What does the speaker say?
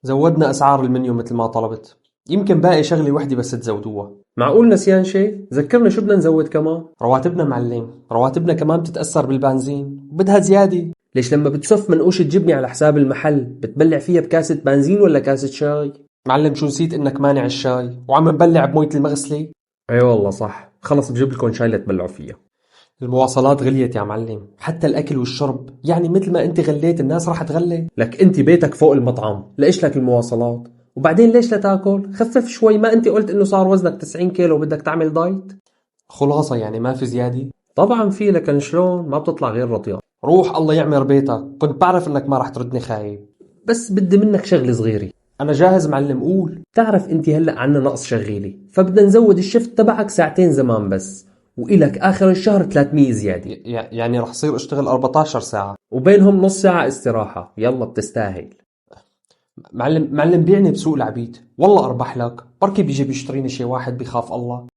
زودنا أسعار المنيو مثل ما طلبت. يمكن باقي شغلة وحدة بس تزودوها. معقول نسيان شي؟ ذكرنا شو بدنا نزود كمان؟ رواتبنا معلم، رواتبنا كمان بتتأثر بالبنزين وبدها زيادة. ليش لما بتصف منقوشة جبنة على حساب المحل بتبلع فيها بكاسة بنزين ولا كاسة شاي؟ معلم شو نسيت انك مانع الشاي وعم نبلع بمية المغسلة؟ اي والله صح، خلص بجيب لكم شاي لتبلعوا فيها. المواصلات غليت يا معلم، حتى الأكل والشرب، يعني مثل ما أنت غليت الناس راح تغلي. لك أنت بيتك فوق المطعم، ليش لك المواصلات؟ وبعدين ليش لا تاكل؟ خفف شوي، ما أنت قلت إنه صار وزنك 90 كيلو وبدك تعمل دايت؟ خلاصة يعني ما في زيادة؟ طبعا في، لكن شلون؟ ما بتطلع غير رضيان. روح الله يعمر بيتك، كنت بعرف إنك ما راح تردني خايب. بس بدي منك شغلة صغيرة. أنا جاهز معلم، قول. تعرف أنت هلأ عنا نقص شغيلة، فبدنا نزود الشفت تبعك ساعتين زمان بس، وإلك آخر الشهر 300 زيادة. يعني رح صير اشتغل 14 ساعة وبينهم نص ساعة استراحة. يلا بتستاهل. معلم بيعني بسوق العبيد، والله أربح لك، بركي بيجي بيشتريني شي واحد بيخاف الله.